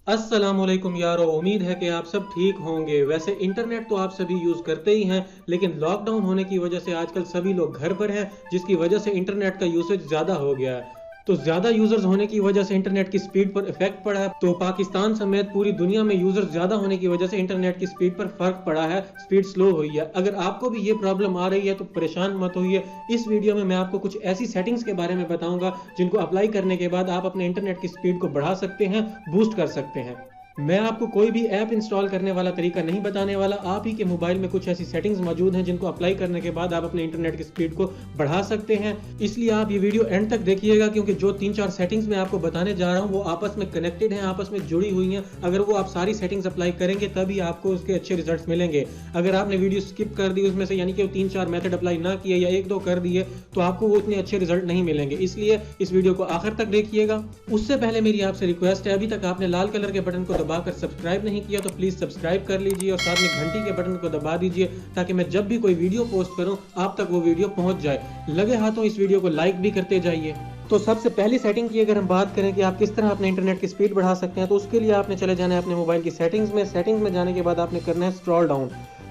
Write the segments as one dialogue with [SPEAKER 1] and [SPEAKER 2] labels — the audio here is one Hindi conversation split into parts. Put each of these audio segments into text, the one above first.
[SPEAKER 1] अस्सलामुअलैकुम यारो, उम्मीद है कि आप सब ठीक होंगे। वैसे इंटरनेट तो आप सभी यूज़ करते ही हैं, लेकिन लॉकडाउन होने की वजह से आजकल सभी लोग घर पर हैं, जिसकी वजह से इंटरनेट का यूसेज ज़्यादा हो गया है। तो ज़्यादा यूज़र्स होने की वजह से इंटरनेट की स्पीड पर इफेक्ट पड़ा है। तो पाकिस्तान समेत पूरी दुनिया में यूज़र्स ज़्यादा होने की वजह से इंटरनेट की स्पीड पर फ़र्क पड़ा है, स्पीड स्लो हुई है। अगर आपको भी ये प्रॉब्लम आ रही है तो परेशान मत होइए। इस वीडियो में मैं आपको कुछ ऐसी सेटिंग्स के बारे में बताऊंगा जिनको अप्लाई करने के बाद आप अपने इंटरनेट की स्पीड को बढ़ा सकते हैं, बूस्ट कर सकते हैं। मैं आपको कोई भी ऐप इंस्टॉल करने वाला तरीका नहीं बताने वाला। आप ही के मोबाइल में कुछ ऐसी सेटिंग्स मौजूद हैं जिनको अप्लाई करने के बाद आप अपने इंटरनेट की स्पीड को बढ़ा सकते हैं। इसलिए आप ये वीडियो एंड तक देखिएगा, क्योंकि जो 3-4 सेटिंग्स मैं आपको बताने जा रहा हूँ वो आपस में कनेक्टेड हैं, आपस में जुड़ी हुई हैं। अगर वो आप सारी सेटिंग्स अप्लाई करेंगे तभी आपको उसके अच्छे रिजल्ट मिलेंगे। अगर आपने वीडियो स्किप कर दी उसमें से, यानी कि 3-4 मेथड अप्लाई ना किए या 1-2 कर दिए, तो आपको वो उतने अच्छे रिजल्ट नहीं मिलेंगे। इसलिए इस वीडियो को आखिर तक देखिएगा। उससे पहले मेरी आपसे रिक्वेस्ट है, अभी तक आपने लाल कलर के बटन को दबाकर सब्सक्राइब नहीं किया तो प्लीज सब्सक्राइब कर लीजिए और साथ में घंटी के बटन को दबा दीजिए, ताकि मैं जब भी कोई वीडियो पोस्ट करूं आप तक वो वीडियो पहुंच जाए। लगे हाथों इस वीडियो को लाइक भी करते जाइए। तो सबसे पहली सेटिंग की अगर हम बात करें कि आप किस तरह अपने इंटरनेट की स्पीड बढ़ा सकते हैं, तो उसके लिए आपने चले जाना है अपने मोबाइल की सेटिंग्स में जाने के बाद आपने करना है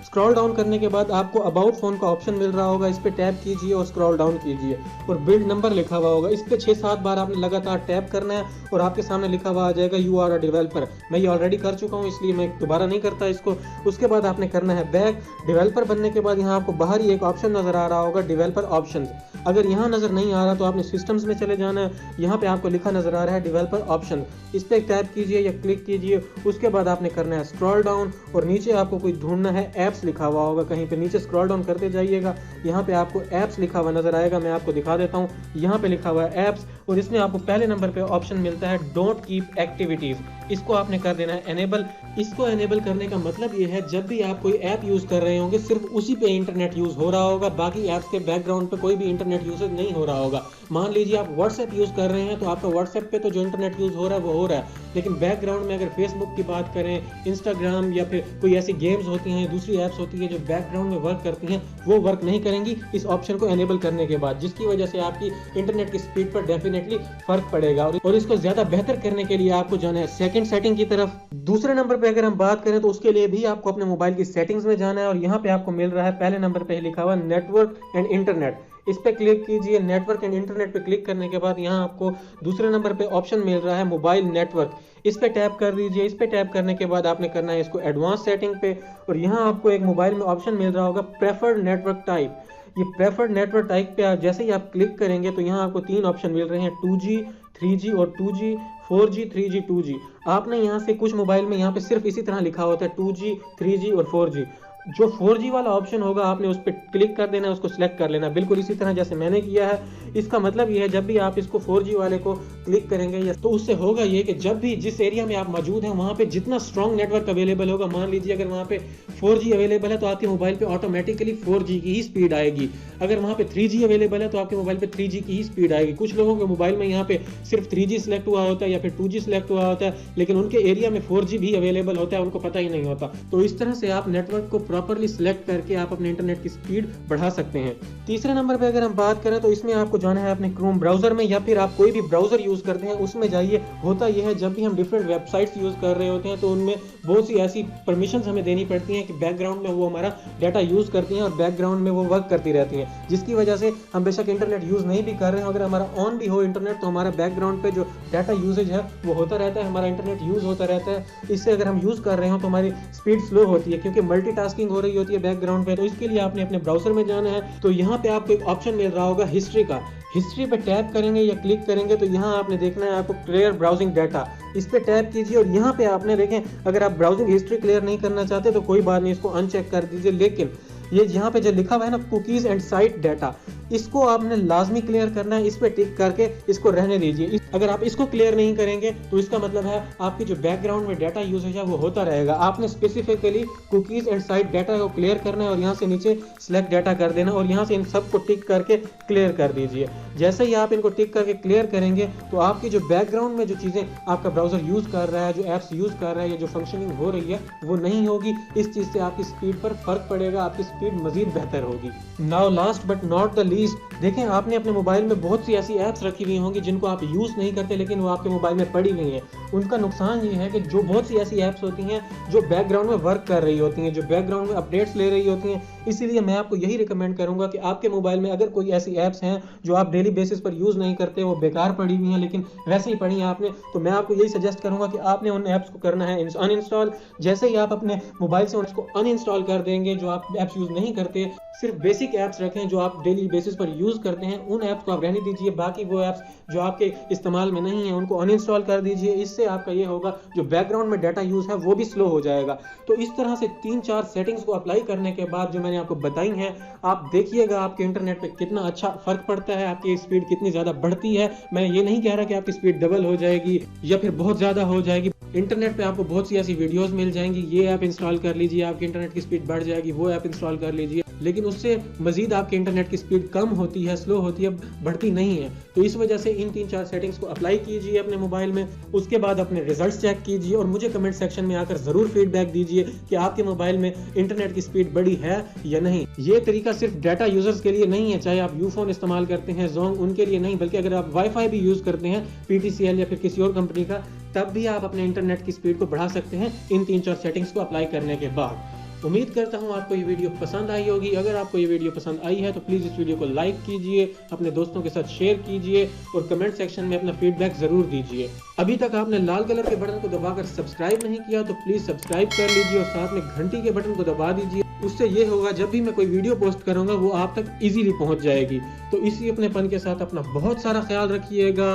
[SPEAKER 1] स्क्रॉल डाउन करने के बाद आपको अबाउट फोन का ऑप्शन मिल रहा होगा, इस पे टैप कीजिए और स्क्रॉल डाउन कीजिए और बिल्ड नंबर लिखा हुआ होगा, इस पे 6-7 बार आपने लगातार टैप करना है और आपके सामने लिखा हुआ आ जाएगा यू आर अ डेवलपर। मैं ये ऑलरेडी कर चुका हूँ, इसलिए मैं दोबारा नहीं करता इसको। उसके बाद आपने करना है बैक। डेवलपर बनने के बाद यहाँ आपको बाहर ही एक ऑप्शन नजर आ रहा होगा, डेवलपर ऑप्शन। अगर यहाँ नजर नहीं आ रहा तो आपने सिस्टम्स में चले जाना है। यहाँ पे आपको लिखा नजर आ रहा है डेवलपर ऑप्शन, इस पे टैप कीजिए या क्लिक कीजिए। उसके बाद आपने करना है स्क्रॉल डाउन और नीचे आपको कोई ढूंढना है, एप्स लिखा हुआ होगा कहीं पे नीचे, स्क्रॉल डाउन करते जाइएगा। यहाँ पे आपको एप्स लिखा हुआ नजर आएगा, मैं आपको दिखा देता हूँ। यहाँ पे लिखा हुआ है एप्स और इसमें आपको पहले नंबर पे ऑप्शन मिलता है डोंट कीप एक्टिविटीज। इसको आपने कर देना है एनेबल। इसको एनेबल करने का मतलब ये है, जब भी आप कोई ऐप यूज कर रहे होंगे सिर्फ उसी पे इंटरनेट यूज हो रहा होगा, बाकी ऐप्स के बैकग्राउंड पे कोई भी इंटरनेट यूजेज नहीं हो रहा होगा। मान लीजिए आप व्हाट्सएप यूज कर रहे हैं तो आपका व्हाट्सएप पे तो जो इंटरनेट यूज हो रहा है वो हो रहा है, लेकिन बैकग्राउंड में अगर फेसबुक की बात करें, इंस्टाग्राम या फिर कोई ऐसी गेम्स होती हैं, दूसरी ऐप्स होती है जो बैकग्राउंड में वर्क करती हैं, वो वर्क नहीं करेंगी इस ऑप्शन को एनेबल करने के बाद, जिसकी वजह से आपकी इंटरनेट की स्पीड पर डेफिनेटली फर्क पड़ेगा। और इसको ज्यादा बेहतर करने के लिए आपको जाना है सेकंड सेटिंग की तरफ। दूसरे नंबर पे अगर हम बात करें तो उसके लिए भी आपको अपने मोबाइल की सेटिंग्स में जाना है और यहाँ पे आपको मिल रहा है पहले नंबर पे लिखा हुआ नेटवर्क एंड इंटरनेट। इस पे क्लिक कीजिए। नेटवर्क एंड इंटरनेट पे क्लिक करने के बाद यहाँ आपको दूसरे नंबर पे ऑप्शन मिल रहा है मोबाइल नेटवर्क, इस पे टैप कर दीजिए। इस पे टैप करने के बाद आपने करना है इसको एडवांस सेटिंग पे और यहाँ आपको एक मोबाइल में ऑप्शन मिल रहा होगा प्रेफर्ड नेटवर्क टाइप। ये प्रेफर्ड नेटवर्क टाइप पे जैसे ही आप क्लिक करेंगे तो यहाँ आपको 3 ऑप्शन मिल रहे हैं, 2G, 3G और 2G, 4G, 3G, 2G। आपने यहाँ से कुछ मोबाइल में यहाँ पे सिर्फ इसी तरह लिखा होता है 2G, 3G और 4G। जो 4G वाला ऑप्शन होगा आपने उस पर क्लिक कर देना है, उसको सिलेक्ट कर लेना, बिल्कुल इसी तरह जैसे मैंने किया है। इसका मतलब ये है, जब भी आप इसको 4G वाले को क्लिक करेंगे या तो उससे होगा ये कि जब भी जिस एरिया में आप मौजूद हैं वहाँ पे जितना स्ट्रॉन्ग नेटवर्क अवेलेबल होगा, मान लीजिए अगर वहाँ पे 4G अवेलेबल है तो आपके मोबाइल पे ऑटोमेटिकली 4G की ही स्पीड आएगी। अगर वहाँ पे 3G अवेलेबल है तो आपके मोबाइल पे 3G की ही स्पीड आएगी। कुछ लोगों के मोबाइल में यहाँ पे सिर्फ 3G सिलेक्ट हुआ होता है या फिर 2G सिलेक्ट हुआ होता है, लेकिन उनके एरिया में 4G भी अवेलेबल होता है, उनको पता ही नहीं होता। तो इस तरह से आप नेटवर्क को प्रॉपरली सिलेक्ट करके आप अपने इंटरनेट की स्पीड बढ़ा सकते हैं। तीसरे नंबर पे अगर हम बात करें तो इसमें आपको जाना है अपने क्रोम ब्राउजर में, या फिर आप कोई भी ब्राउजर यूज करते हैं उसमें जाइए। होता यह है, जब भी हम डिफरेंट वेबसाइट्स यूज कर रहे होते हैं तो उनमें बहुत सी ऐसी परमिशंस हमें देनी पड़ती हैं कि बैकग्राउंड में वो हमारा डाटा यूज करती हैं और बैकग्राउंड में वो वर्क करती रहती हैं, जिसकी वजह से हम बेशक इंटरनेट यूज नहीं भी कर रहे हैं, अगर हमारा ऑन भी हो इंटरनेट तो हमारा बैकग्राउंड पे जो डाटा यूजेज है वो होता रहता है, हमारा इंटरनेट यूज होता रहता है। इससे अगर हम यूज कर रहे हो तो हमारी स्पीड स्लो होती है, क्योंकि मल्टीटास्किंग हो रही होती है बैकग्राउंड पे। तो इसके लिए आपने अपने ब्राउजर में जाना है। तो यहाँ पे आपको एक ऑप्शन मिल रहा होगा हिस्ट्री का। हिस्ट्री पे टैप करेंगे या क्लिक करेंगे तो यहाँ आपने देखना है आपको क्लियर ब्राउजिंग डाटा, इस पे टैप कीजिए और यहाँ पे आपने देखें, अगर आप ब्राउजिंग हिस्ट्री क्लियर नहीं करना चाहते तो कोई बात नहीं, इसको अनचेक कर दीजिए। लेकिन ये यहाँ पे जो लिखा हुआ है ना कुकीज एंड साइट डाटा, इसको आपने लाजमी क्लियर करना है। इस पे टिक करके इसको रहने दीजिए। अगर आप इसको क्लियर नहीं करेंगे तो इसका मतलब है आपकी जो बैकग्राउंड में डाटा यूजेज है वो होता रहेगा। आपने specifically cookies and site data को क्लियर करना है और यहाँ से नीचे सिलेक्ट डाटा कर देना और यहाँ से इन सबको टिक करके क्लियर कर दीजिए। जैसे ही आप इनको टिक करके क्लियर करेंगे तो आपकी जो बैकग्राउंड में जो चीजें आपका ब्राउजर यूज कर रहा है, जो एप्स यूज कर रहा है या जो फंक्शनिंग हो रही है वो नहीं होगी। इस चीज से आपकी स्पीड पर फर्क पड़ेगा, आपकी स्पीड मजीद बेहतर होगी। Now last but not the least, देखें आपने अपने मोबाइल में बहुत सी ऐसी ऐप्स रखी हुई होंगी जिनको आप यूज़ नहीं करते लेकिन वो आपके मोबाइल में पड़ी हुई हैं। उनका नुकसान ये है कि जो बहुत सी ऐसी ऐप्स होती हैं जो बैकग्राउंड में वर्क कर रही होती हैं, जो बैकग्राउंड में अपडेट्स ले रही होती हैं, इसीलिए मैं आपको यही रिकमेंड करूंगा कि आपके मोबाइल में अगर कोई ऐसी ऐप्स हैं जो आप डेली बेसिस पर यूज़ नहीं करते, वो बेकार पड़ी हुई हैं लेकिन वैसे ही पड़ी हैं आपने, तो मैं आपको यही सजेस्ट करूंगा कि आपने उन ऐप्स को करना है अनइंस्टॉल। जैसे ही आप अपने मोबाइल से उसको अनइंस्टॉल कर देंगे, जो आप ऐप्स यूज़ नहीं करते, सिर्फ बेसिक ऐप्स रखें जो आप डेली बेसिस पर यूज़ करते हैं, उन ऐप्स को आप रहने दीजिए। बाकी वो ऐप्स जो आपके इस्तेमाल में नहीं है उनको अनइंस्टॉल कर दीजिए। इससे आपका ये होगा जो बैकग्राउंड में डाटा यूज़ है वो भी स्लो हो जाएगा। तो इस तरह से 3-4 सेटिंग्स को अप्लाई करने के बाद जो मैंने आपको बताई हैं, आप देखिएगा आपके इंटरनेट पे कितना अच्छा फर्क पड़ता है, आपकी स्पीड कितनी ज़्यादा बढ़ती है। मैं ये नहीं कह रहा कि आपकी स्पीड डबल हो जाएगी या फिर बहुत ज़्यादा हो जाएगी। इंटरनेट पे आपको बहुत सी ऐसी वीडियोस मिल जाएंगी, ये ऐप इंस्टॉल कर लीजिए आपकी इंटरनेट की स्पीड बढ़ जाएगी, वो ऐप इंस्टॉल कर लीजिए, लेकिन उससे मजीद आपके इंटरनेट की स्पीड कम होती है, स्लो होती है, बढ़ती नहीं है। तो इस वजह से इन 3-4 सेटिंग्स को अप्लाई कीजिए अपने मोबाइल में। उसके बाद अपने रिजल्ट्स चेक कीजिए और मुझे कमेंट सेक्शन में आकर ज़रूर फीडबैक दीजिए कि आपके मोबाइल में इंटरनेट की स्पीड बढ़ी है या नहीं। ये तरीका सिर्फ डाटा यूजर्स के लिए नहीं है, चाहे आप यूफोन इस्तेमाल करते हैं, जोंग, उनके लिए नहीं, बल्कि अगर आप वाईफाई भी यूज़ करते हैं PTCL या फिर किसी और कंपनी का, तब भी आप अपने इंटरनेट की स्पीड को बढ़ा सकते हैं इन 3-4 सेटिंग्स को अप्लाई करने के बाद। उम्मीद करता हूं आपको ये वीडियो पसंद आई होगी। अगर आपको ये वीडियो पसंद आई है तो प्लीज़ इस वीडियो को लाइक कीजिए, अपने दोस्तों के साथ शेयर कीजिए और कमेंट सेक्शन में अपना फीडबैक ज़रूर दीजिए। अभी तक आपने लाल कलर के बटन को दबाकर सब्सक्राइब नहीं किया तो प्लीज़ सब्सक्राइब कर लीजिए और साथ में घंटी के बटन को दबा दीजिए। उससे ये होगा जब भी मैं कोई वीडियो पोस्ट करूंगा वो आप तक इजीली पहुंच जाएगी। तो इसी अपनेपन के साथ अपना बहुत सारा ख्याल रखिएगा।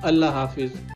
[SPEAKER 1] अल्लाह हाफिज़।